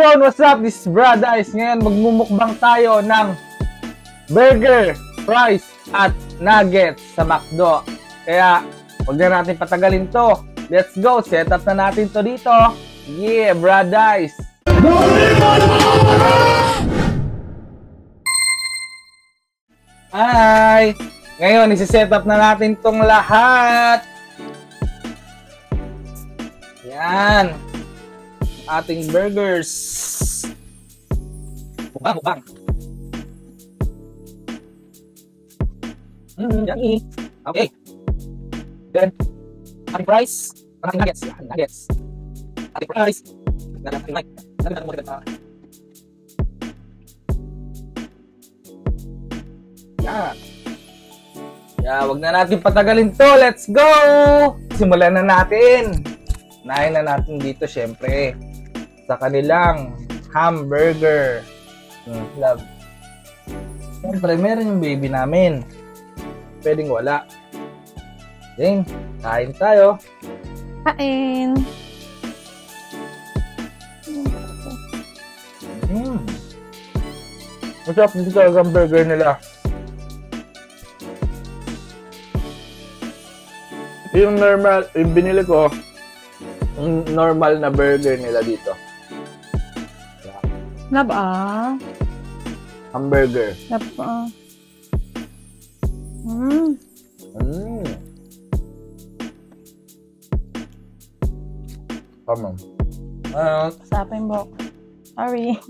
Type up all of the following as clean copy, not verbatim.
yun, what's up? This is Brad Ice. Ngayon, magmumukbang tayo ng burger, fries, at nuggets sa McDo. Kaya, huwag na natin patagalin to. Let's go, set up na natin to dito. Yeah, Brad Ice. Hi! Ngayon, isi-set up na natin tong lahat. Yan. Ating burgers. Mukbang. Yummy. Okay. Then, ating fries. Ating nuggets. Nuggets. Ating fries. Ating mic. Yan. Yeah, wag na natin patagalin to. Let's go! Simulan na natin. Unahin na natin dito, syempre, sa kanilang hamburger. Love. Syempre, meron yung baby namin. Pwedeng wala. Then, kain tayo. Kain. Masarap dito talaga ang burger nila. Yung normal, yung binili ko, yung normal na burger nila dito. Lab Hamburger. Lab Tama. Sapin mo. Sorry.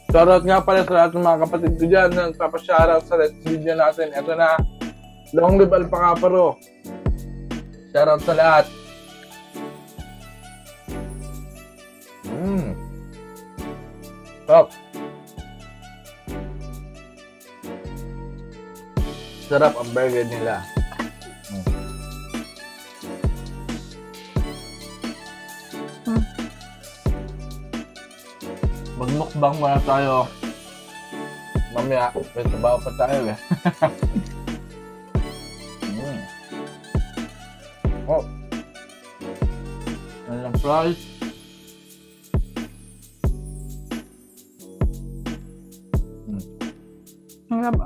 Shoutout nga pala sa lahat ng mga kapatid ko dyan. Nagpapa-shoutout sa video natin. Ito na. Long live Alpacaparo. Shoutout sa lahat. Top. Sarap ang burger nila. Magmukbang muna tayo. Mamaya, may trabaho pa tayo eh. Oh. Ano lang fries? Lab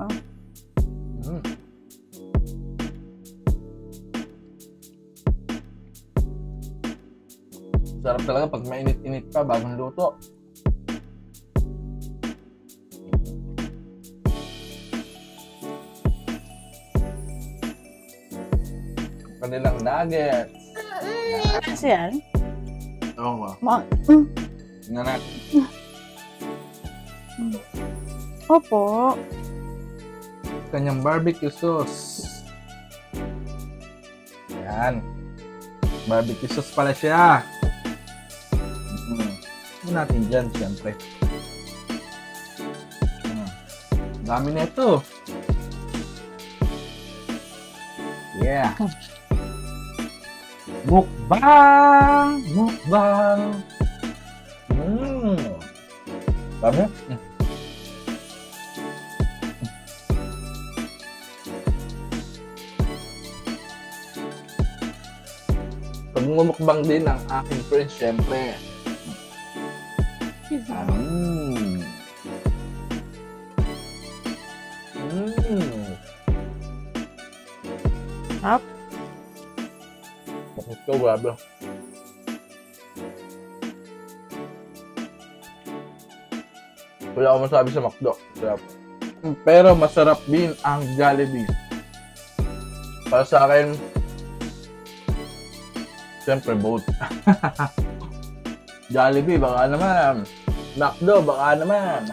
Sarap talaga pag mainit-init pa bagong luto. Kanilang nuggets. Kasi yan? Oo Ma. Tingnan natin. Opo. Kanyang barbecue sauce. Yan. Barbecue sauce pala siya. Ano natin dyan, siyempre. Dami na ito. Yeah. Mukbang! Dami? Pag mumukbang din ang aking friends, syempre. Hap? Ito, grabe. Wala akong masabi sa McDo. Sarap. Pero masarap din ang Jollibee. Para sa akin, siyempre both. Jollibee, baka naman. McDo, baka naman.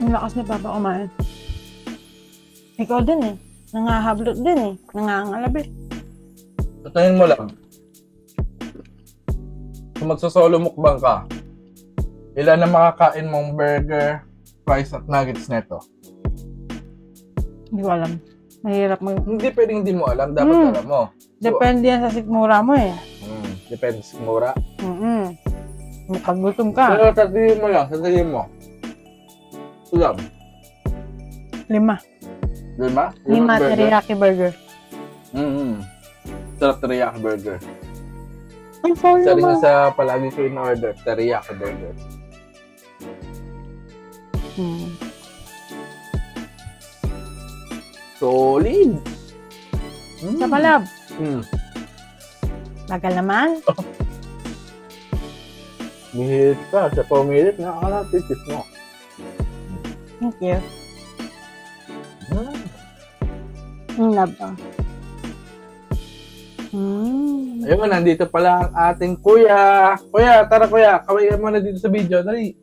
Ang lakas ni Papa kumain. Ikaw din eh. Nangahablot din eh. Nangangalab eh. Tatayin mo lang. Kung magsasolo mukbang ka, ilan ang makakain mong burger, fries at nuggets neto? Hindi ko alam. Mahirap mag... Hindi pwedeng hindi mo alam. Dapat alam mo. Depende yan sa sikmura mo eh. Depends kung mura. Pag gutom ka. Pero sasabihin mo lang, sasabihin mo. Ulam. 5. 5? 5 teriyaki burger. Sarap teriyaki burger. Ang phone Isa rin naman. na sa palagi ko in-order, teriyaki burger. Solid! Sa palab. Bagal naman. Mihilit ka. Sa pumilit, nakakalapitis mo. Thank you. Love ka. Ayun, nandito pala ang ating kuya. Kuya, tara kuya. Kaway mo na dito sa video. Dali.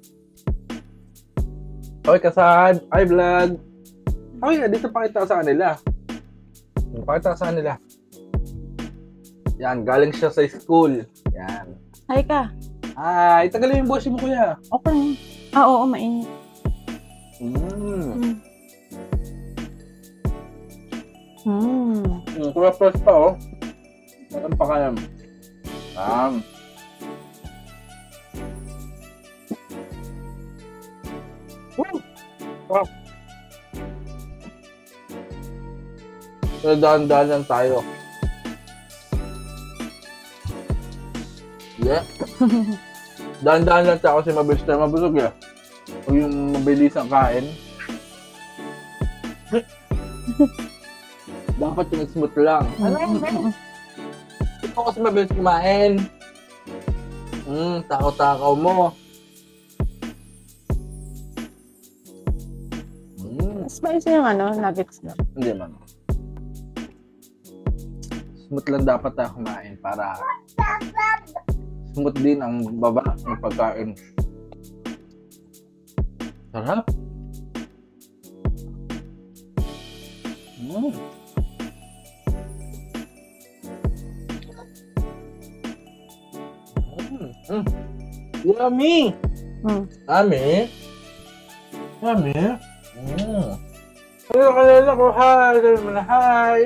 Kaway ka sa vlog. Kaway, dito pakita sa kanila. Pakita sa kanila. Yan, galing siya sa school. Yan. Hi ka. Ay, tagalin yung boss mo kuya. Okay. Oo, mainit. Kuya press pa oh. Parang pa kaya. Wow. So, dahan-dahan lang tayo. Yeah. Dahan-dahan lang tayo kasi mabilis tayo mabusog eh. Huwag yung mabilis ang kain. Dapat yung smooth lang. Ito kasi mabilis kumain. Takaw-takaw mo. Spicy yung nuggets na. Hindi man. Smooth lang dapat tayo kumain para smooth din ang baba ng pagkain. Sarap. Yummy! Yummy? Yummy? Hello, kanina ko. Hi! Hi!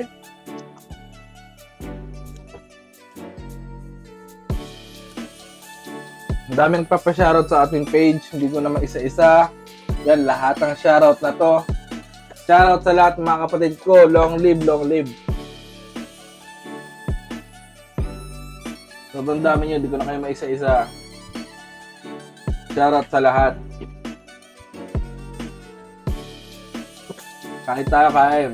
Ang daming nagpapa-shoutout sa ating page. Hindi ko naman isa-isa. Yan, lahat ng shoutout na to. Shoutout sa lahat ng mga kapatid ko. Long live, long live. Sobrang dami nyo. Hindi ko na kayo maisa-isa. Shoutout sa lahat. Kahit tayo kain.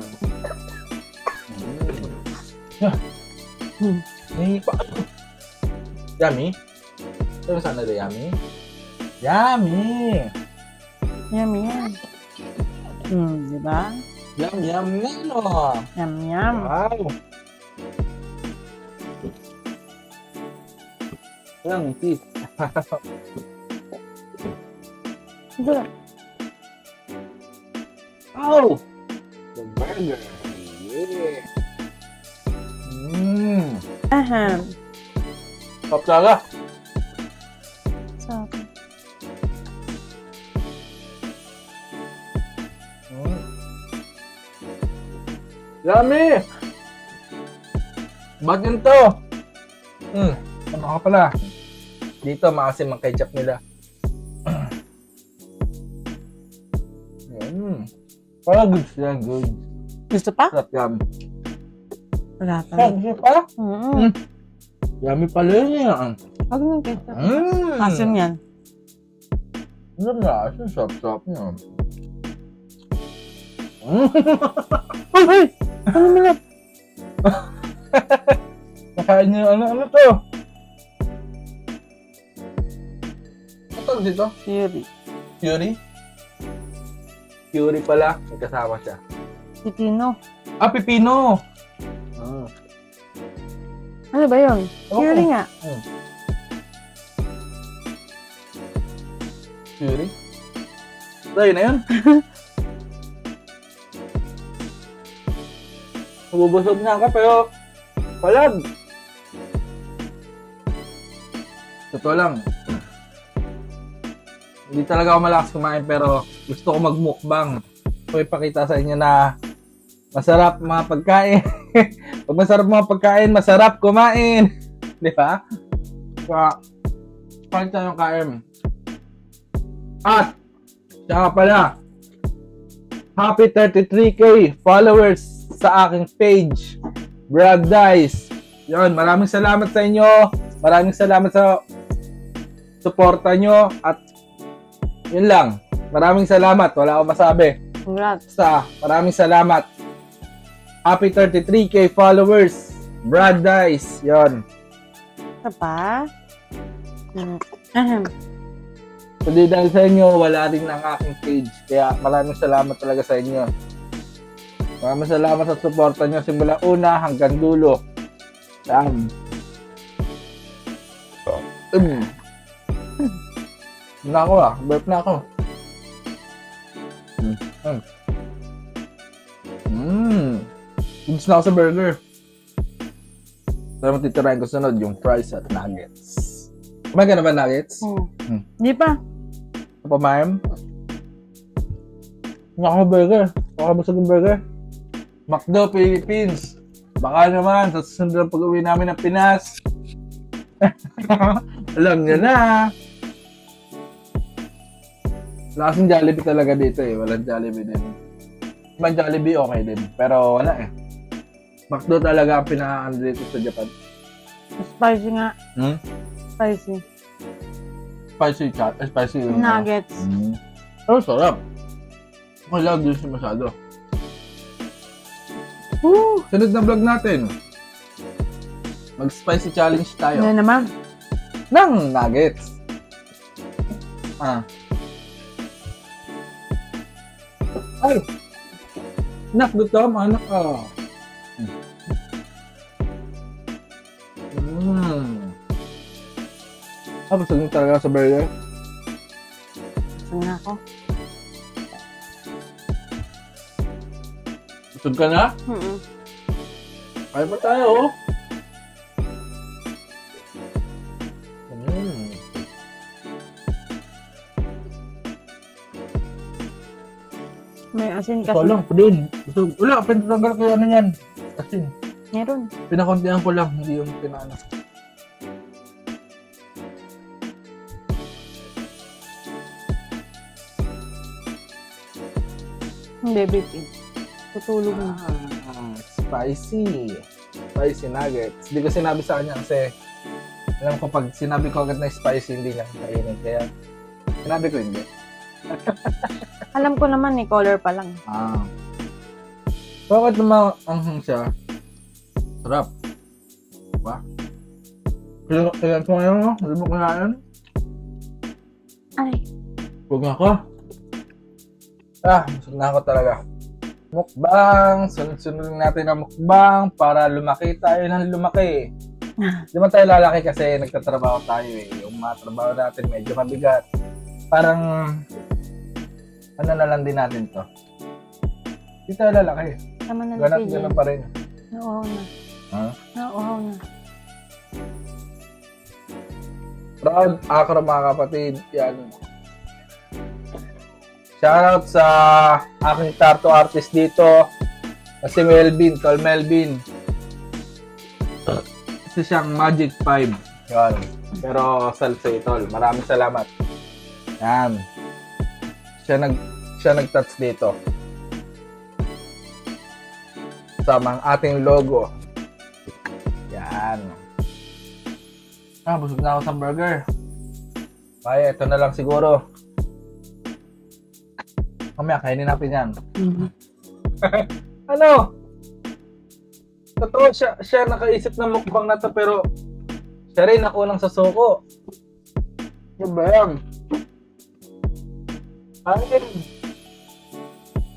Yummy? Pero sana na yummy? Yummy! Yummy yan. Diba? Yum, yum, no? Yum, yum. Wow! Yung teeth. Good. Oh! The burger. Yeah. Top talaga. Sarap. Yummy! Ba't ganito? Ano ka pala? Dito, maasim ang ketchup nila. Parang good siya, good. Gusto pa? Sarap yan. Wala pa. Gusto pa? Yummy pala yun yan. Huwag nang ketchup. Asim yan. Ano nga? Sarap-sarap niya. Ay! Ano minap? Nakain niyo, ano to? Ano tawag dito? Fury. Fury? Fury pala. May kasama siya. Pipino. Pipino! Ano ba yun? Fury nga. Fury? Tayo na yun? Mabubusog na ako pero palag. Totoo lang. Hindi talaga ako malakas kumain pero gusto ko magmukbang. So ipakita sa inyo na masarap mga pagkain. Pag masarap mga pagkain, masarap kumain. Di ba? Palit tayo ng KM. At, saka pala, happy 33K followers sa aking page, Brad Dice. Yun, maraming salamat sa inyo. Maraming salamat sa suporta nyo. At, yun lang. Maraming salamat. Wala akong masabi. Congrats. Maraming salamat. Happy 33K followers, Brad Dice. Yun. Ito pa. Hindi dahil sa inyo, wala rin ang aking page. Kaya maraming salamat talaga sa inyo. Maraming salamat sa suporta nyo simula una hanggang dulo. Yan. Na ako burp na ako. Gusto na ako sa burger. Pero matitirahin ko sunod yung fries at nuggets. Kumain ka na ba nuggets? Hindi pa. Apa ma'am? Nga ako burger. Baka busog yung burger. McDo, Philippines. Baka naman, sa susunod na pag-uwi namin ng Pinas. Alam nyo na. Wala kasing Jollibee talaga dito eh. Walang Jollibee din. May Jollibee okay din. Pero wala eh. McDo talaga ang pinaka-ano dito sa Japan. Spicy nga. Spicy. Spicy yung Nuggets. Pero sarap. Okay lang, din siya masyado. Sunod na vlog natin. Mag-spicy challenge tayo. Ano naman? Ng nuggets. Ay! Nak, dito, manak ka. Busog mo talaga sa burger? Busog na ako. Busog ka na? Kaya pa tayo, oh. May asin kasi. Ito lang, din. Busog. Wala, pinatanggal ko ano yan. Asin. Meron. Pinakuntihan ko lang, hindi yung pinaano. Baby pig. Tutulog na. Spicy. Spicy nuggets. Hindi ko sinabi sa kanya kasi alam ko pag sinabi ko agad na spicy, hindi niya kainin. Kaya sinabi ko hindi. Alam ko naman eh, color pa lang. Bakit naman anghang siya? Sarap. Diba? Kailan ko ngayon, no? Hindi mo kinain? Ay. Huwag ako. Busog na ako talaga. Mukbang. Sunod-sunod natin ang mukbang para lumaki tayo ng lumaki. Di man tayo lalaki kasi nagtatrabaho tayo eh. Yung mga trabaho natin medyo mabigat. Parang ano na lang din natin to. Hindi tayo lalaki. Tama na lang. Ganun pa rin. Nauhaw na. Nauhaw na. Proud Akra mga kapatid. Yan. Shoutout sa aking tattoo artist dito. Si Melvin, Tol Melvin. Kasi siyang Magic 5. Yan. Pero salsa Tol. Maraming salamat. Yan. Siya nag-touch dito. Sama ang ating logo. Yan. Busog na ako sa burger. Kaya, ito na lang siguro. Mamaya, kainin natin yan. Ano? Totoo, siya nakaisip ng mukbang na to, pero siya rin nakulang sa suko. Diba yan? Ayun.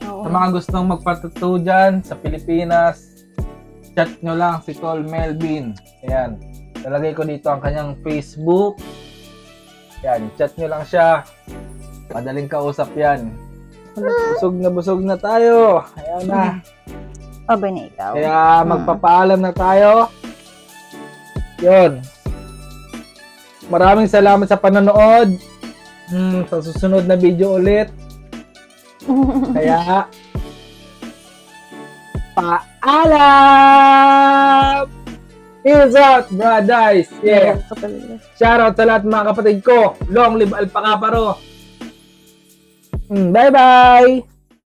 Sa mga gustong magpatattoo dyan sa Pilipinas, chat nyo lang si Tol Melvin. Ayan. Nalagay ko dito ang kanyang Facebook. Ayan. Chat nyo lang siya. Madaling kausap yan. Busog na tayo. Ayan na. Abay na ikaw. Kaya magpapaalam na tayo. Yun. Maraming salamat sa panonood. Sa susunod na video ulit. Kaya paalam! Peace out, brothers. Yeah. Kapatid. Shoutout sa lahat mga kapatid ko. Long live Alpacaparo. Bye-bye.